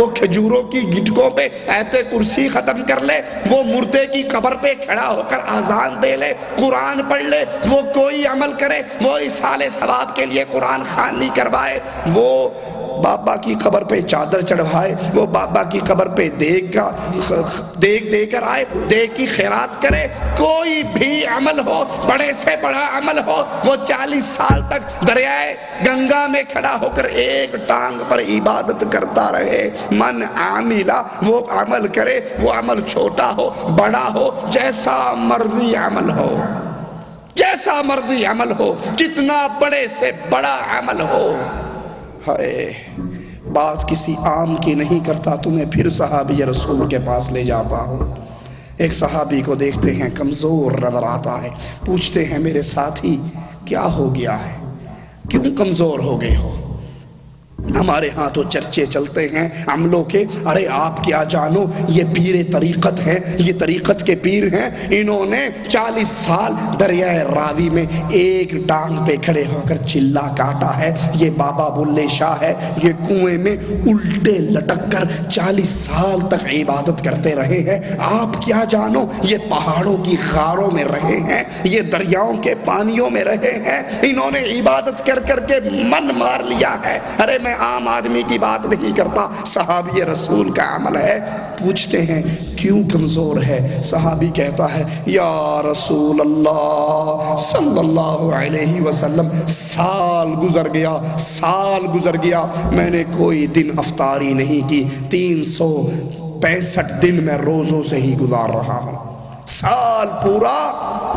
وہ کھجوروں کی گٹکوں پہ آیت کرسی ختم کر لے، وہ مردے کی قبر پہ کھڑا ہو کر اذان دے لے، قرآن پڑھ لے، وہ کوئی عمل کرے، وہ ایصال ثواب کے لیے قرآن خوانی کروائے، وہ بابا کی قبر پہ چادر چڑھوائے، وہ بابا کی قبر پہ دیگ دے کر آئے، دیگ کی خیرات کرے، کوئی بھی عمل ہو، بڑے سے بڑا عمل ہو، وہ 40 سال تک دریائے گنگا میں کھڑا ہو کر ایک ٹانگ پر عبادت کرتا رہے، من عاملہ، وہ عمل کرے، وہ عمل چھوٹا ہو بڑا ہو، جیسا مرضی عمل ہو، جیسا مرضی عمل ہو، کتنا بڑے سے بڑا عمل ہو۔ ہائے، بات کسی عام کی نہیں کرتا، تمہیں پھر صحابی رسول کے پاس لے جاتا ہوں۔ ایک صحابی کو دیکھتے ہیں کمزور نظر آتا ہے، پوچھتے ہیں میرے ساتھی کیا ہو گیا ہے، کیوں کمزور ہو گئے ہو؟ ہمارے ہاں تو چرچے چلتے ہیں عملوں کے، ارے آپ کیا جانو یہ پیر طریقت ہیں، یہ طریقت کے پیر ہیں، انہوں نے 40 سال دریائے راوی میں ایک ٹانگ پہ کھڑے ہو کر چلا کاٹا ہے، یہ بابا بلے شاہ ہے، یہ کنویں میں الٹے لٹک کر 40 سال تک عبادت کرتے رہے ہیں، آپ کیا جانو یہ پہاڑوں کی غاروں میں رہے ہیں، یہ دریاؤں کے پانیوں میں رہے ہیں، انہوں نے عبادت کر کر کے من مار لیا ہے۔ ارے میں عام آدمی کی بات نہیں کرتا، صحابی رسول کا عمل ہے۔ پوچھتے ہیں کیوں کمزور ہے؟ صحابی کہتا ہے یا رسول اللہ صلی اللہ علیہ وسلم، سال گزر گیا میں نے کوئی دن افطاری نہیں کی، 365 دن میں روزوں سے ہی گزار رہا ہوں، سال پورا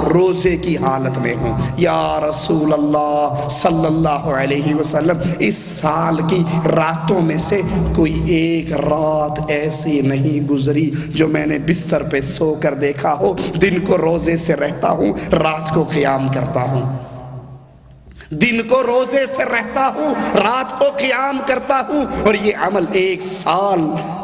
روزے کی حالت میں ہوں۔ یا رسول اللہ صلی اللہ علیہ وسلم، اس سال کی راتوں میں سے کوئی ایک رات ایسی نہیں گزری جو میں نے بستر پہ سو کر دیکھا ہو، دن کو روزے سے رہتا ہوں، رات کو قیام کرتا ہوں، دن کو روزے سے رہتا ہوں، رات کو قیام کرتا ہوں، اور یہ عمل 1 سال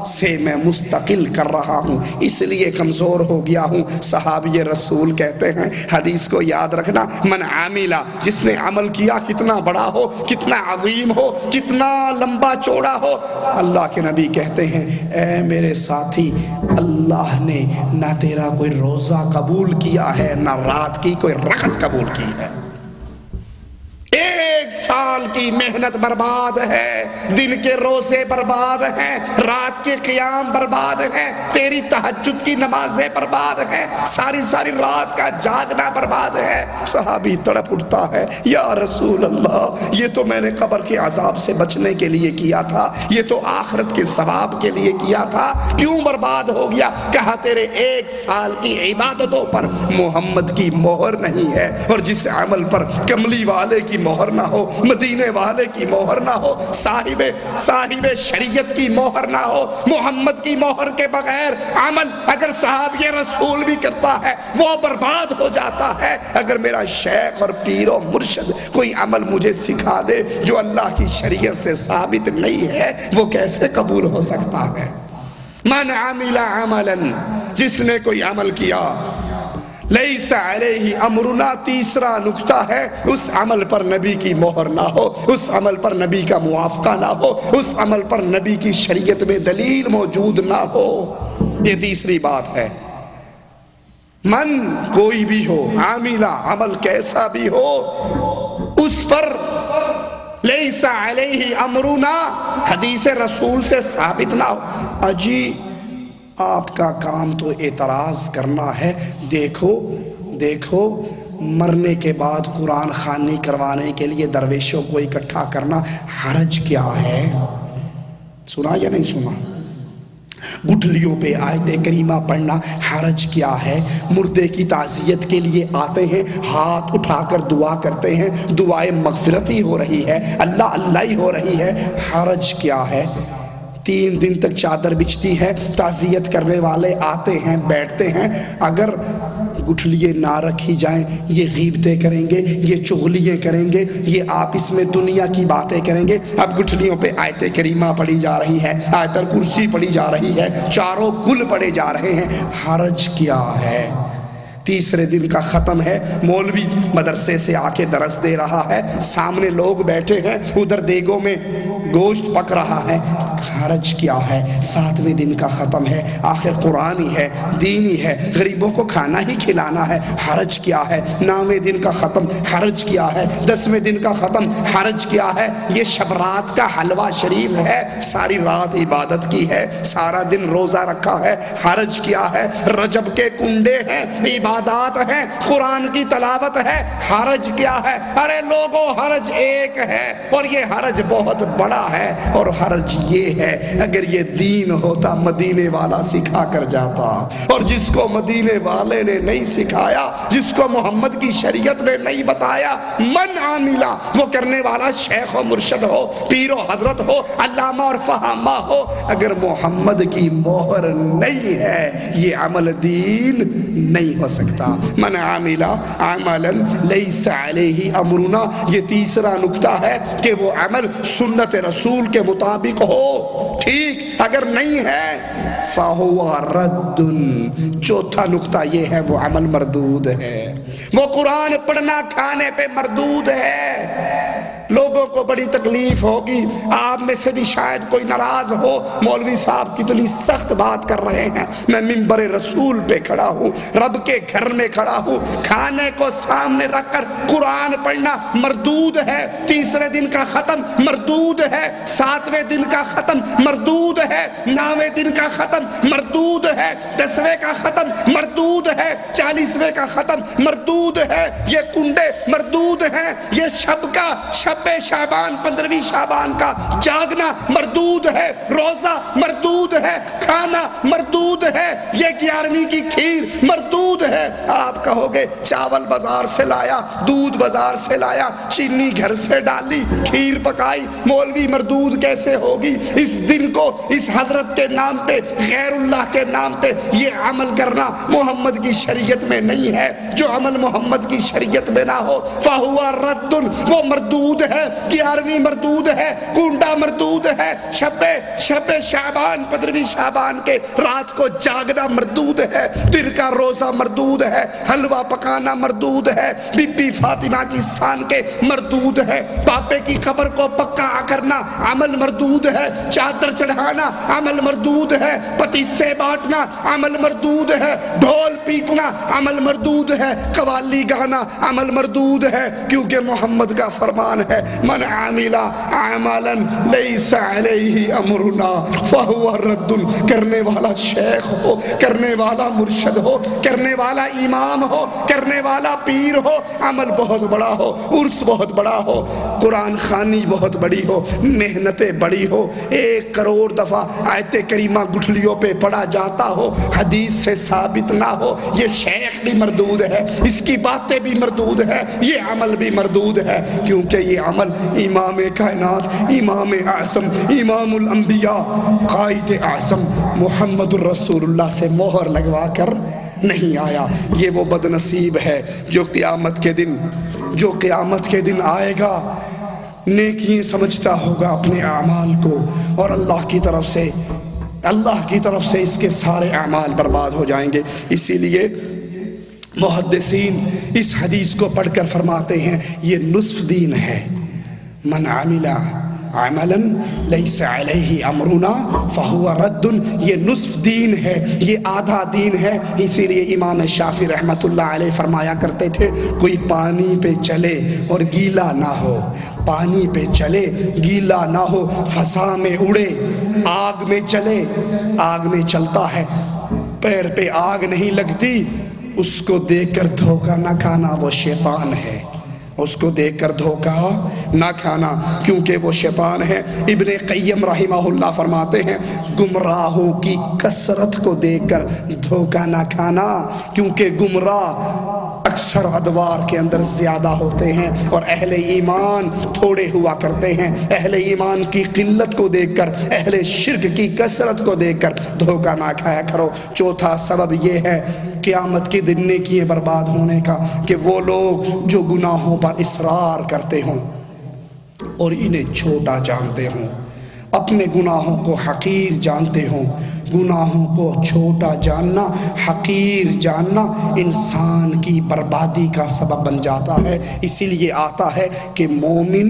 سے میں مستقل کر رہا ہوں، اس لیے کمزور ہو گیا ہوں۔ صحابی رسول کہتے ہیں حدیث کو یاد رکھنا، من عاملہ، جس نے عمل کیا کتنا بڑا ہو، کتنا عظیم ہو، کتنا لمبا چوڑا ہو، اللہ کے نبی کہتے ہیں اے میرے ساتھی، اللہ نے نہ تیرا کوئی روزہ قبول کیا ہے، نہ رات کی کوئی رکعت قبول کی ہے۔ 1 سال کی محنت برباد ہے، دن کے روزے برباد ہیں، رات کے قیام برباد ہیں، تیری تہجد کی نمازیں برباد ہیں، ساری رات کا جاگنا برباد ہے۔ صحابی تڑپ اٹھتا ہے یا رسول اللہ، یہ تو میں نے قبر کے عذاب سے بچنے کے لیے کیا تھا، یہ تو آخرت کے ثواب کے لیے کیا تھا، کیوں برباد ہو گیا؟ کہا تیرے 1 سال کی عبادتوں پر محمد کی مہر نہیں ہے، اور جس عمل پر کملی والے کی مہر نہ ہو، مدینے والے کی مہر نہ ہو، صاحب شریعت کی مہر نہ ہو، محمد کی مہر کے بغیر عمل اگر صحابی رسول بھی کرتا ہے وہ برباد ہو جاتا ہے۔ اگر میرا شیخ اور پیر و مرشد کوئی عمل مجھے سکھا دے جو اللہ کی شریعت سے ثابت نہیں ہے، وہ کیسے قبول ہو سکتا ہے؟ من عمل عملا، جس نے کوئی عمل کیا لیس علیہ امرنا، تیسرا نکتہ ہے اس عمل پر نبی کی مہر نہ ہو، اس عمل پر نبی کا موافقہ نہ ہو، اس عمل پر نبی کی شریعت میں دلیل موجود نہ ہو، یہ تیسری بات ہے۔ من کوئی بھی ہو، عاملہ عمل کیسا بھی ہو، اس پر لیس علیہ امرنا، حدیث رسول سے ثابت نہ ہو، اجی آپ کا کام تو اعتراض کرنا ہے، دیکھو مرنے کے بعد قرآن خوانی کروانے کے لیے درویشوں کو اکٹھا کرنا حرج کیا ہے؟ سنا یا نہیں سنا؟ گٹھلیوں پہ آیت کریمہ پڑھنا حرج کیا ہے؟ مردے کی تعزیت کے لیے آتے ہیں، ہاتھ اٹھا کر دعا کرتے ہیں، دعائیں مغفرت ہی ہو رہی ہے، اللہ ہی ہو رہی ہے، حرج کیا ہے؟ 3 دن تک چادر بچھتی ہے، تعزیت کرنے والے آتے ہیں، بیٹھتے ہیں، اگر گٹھلیے نہ رکھی جائیں یہ غیبتیں کریں گے، یہ چغلیاں کریں گے، یہ آپس میں دنیا کی باتیں کریں گے۔ اب گٹھلیوں پہ آیت کریمہ پڑھی جا رہی ہے، آیت الکرسی پڑھی جا رہی ہے، چاروں گل پڑھے جا رہے ہیں، حرج کیا ہے؟ تیسرے دن کا ختم ہے، مولوی مدرسے سے آ کے درس دے رہا ہے، سامنے لوگ بیٹھے ہیں، ادھر دیگوں میں گوشت پک رہا ہے، حرج کیا ہے؟ 7ویں دن کا ختم ہے، آخر قرآن ہی ہے، دین ہی ہے، غریبوں کو کھانا ہی کھلانا ہے، حرج کیا ہے؟ 9ویں دن کا ختم، حرج کیا ہے؟ 10ویں دن کا ختم، حرج کیا ہے؟ یہ شب رات کا حلوہ شریف ہے، ساری رات عبادت کی ہے، سارا دن روزہ رکھا ہے، حرج کیا ہے؟ رجب کے کنڈے ہیں، عبادات ہیں، قرآن کی تلاوت ہے، حرج کیا ہے؟ ارے لوگوں، حرج ایک ہے اور یہ حرج بہت بڑا ہے، اور حرج یہ ہے اگر یہ دین ہوتا مدینے والا سکھا کر جاتا، اور جس کو مدینے والے نے نہیں سکھایا، جس کو محمد کی شریعت نے نہیں بتایا، من عاملہ، وہ کرنے والا شیخ و مرشد ہو، پیر و حضرت ہو، علامہ اور فہامہ ہو، اگر محمد کی مہر نہیں ہے یہ عمل دین نہیں ہو سکتا۔ من عاملہ عملا لیس علیہ امرنا، یہ تیسرا نکتہ ہے کہ وہ عمل سنت رسول کے مطابق ہو، ٹھیک، اگر نہیں ہے فَهُوَ رَدٌّ، چوتھا نکتہ یہ ہے وہ عمل مردود ہے، وہ قرآن پڑھنا کھانے پہ مردود ہے۔ لوگوں کو بڑی تکلیف ہوگی، آپ میں سے بھی شاید کوئی ناراض ہو، مولوی صاحب کتنی سخت بات کر رہے ہیں، میں منبر رسول پہ کھڑا ہوں، رب کے گھر میں کھڑا ہوں، کھانے کو سامنے رکھ کر قرآن پڑھنا مردود ہے، 3رے دن کا ختم مردود ہے، 7ویں دن کا ختم مردود ہے، 9ویں دن کا ختم مردود ہے، 10ویں کا ختم مردود ہے، 40ویں کا ختم مردود ہے، یہ کنڈے مردود ہیں، یہ شب شعبان 15ویں شعبان کا جاگنا مردود ہے، روزہ مردود ہے، کھانا مردود ہے، یہ 11ویں کی کھیر مردود ہے۔ آپ کہو گے چاول بازار سے لایا، دودھ بازار سے لایا، چینی گھر سے ڈالی، کھیر پکائی، مولوی مردود کیسے ہوگی؟ اس دن کو اس حضرت کے نام پہ، غیر اللہ کے نام پہ یہ عمل کرنا محمد کی شریعت میں نہیں ہے۔ جو عمل محمد کی شریعت میں نہ ہو فَهُوَ رَدٌّ، وہ مردود ہے، 11ویں مردود ہے، کنڈا مردود ہے، شب شعبان 15ویں شعبان کے رات کو جاگنا مردود ہے، دن کا روزہ مردود ہے، حلوہ پکانا مردود ہے، بی بی فاطمہ کی سان کے مردود ہے، باپے کی قبر کو پکا کرنا عمل مردود ہے، چادر چڑھانا عمل مردود ہے، پتیسے بانٹنا عمل مردود ہے، ڈھول پیٹنا عمل مردود ہے، قوالی گانا عمل مردود ہے، کیونکہ محمد کا فرمان ہے من عامل عملا لیس علیہ امرنا فہو رد، کرنے والا شیخ ہو، کرنے والا مرشد ہو، کرنے والا امام ہو، کرنے والا پیر ہو، عمل بہت بڑا ہو، عرس بہت بڑا ہو، قرآن خوانی بہت بڑی ہو، محنتیں بڑی ہو، 1 کروڑ دفعہ آیت کریمہ گٹھلیوں پہ پڑھا جاتا ہو، حدیث سے ثابت نہ ہو، یہ شیخ بھی مردود ہے، اس کی باتیں بھی مردود ہے، یہ عمل بھی مردود ہے، کیونکہ یہ عمل امام کائنات، امام اعظم، امام الانبیاء، قائد اعظم محمد الرسول اللہ سے مہر لگوا کر نہیں آیا۔ یہ وہ بدنصیب ہے جو قیامت کے دن آئے گا، نیکیاں سمجھتا ہوگا اپنے اعمال کو، اور اللہ کی طرف سے اس کے سارے اعمال برباد ہو جائیں گے۔ اسی لیے محدثین اس حدیث کو پڑھ کر فرماتے ہیں یہ نصف دین ہے، من عمل عملا لیس علیہ امرنا فہو رد، یہ نصف دین ہے، یہ آدھا دین ہے۔ اسی لیے امام شافعی رحمت اللہ علیہ فرمایا کرتے تھے کوئی پانی پہ چلے اور گیلا نہ ہو، پانی پہ چلے گیلا نہ ہو، فضا میں اڑے، آگ میں چلے، آگ میں چلتا ہے، پیر پہ آگ نہیں لگتی، اس کو دیکھ کر دھوکہ نہ کھانا، وہ شیطان ہے، اس کو دیکھ کر دھوکہ نہ کھانا، کیونکہ وہ شیطان ہے۔ ابن قیم رحمہ اللہ فرماتے ہیں گمراہوں کی کثرت کو دیکھ کر دھوکہ نہ کھانا، کیونکہ گمراہ اکثر ادوار کے اندر زیادہ ہوتے ہیں اور اہل ایمان تھوڑے ہوا کرتے ہیں۔ اہل ایمان کی قلت کو دیکھ کر، اہل شرک کی کثرت کو دیکھ کر دھوکہ نہ کھایا کرو۔ چوتھا سبب یہ ہے قیامت کے دن نیکیاں برباد ہونے کا کہ وہ لوگ جو گناہوں پر اصرار کرتے ہوں اور انہیں چھوٹا جانتے ہوں، اپنے گناہوں کو حقیر جانتے ہوں۔ گناہوں کو چھوٹا جاننا، حقیر جاننا انسان کی بربادی کا سبب بن جاتا ہے۔ اسی لیے آتا ہے کہ مومن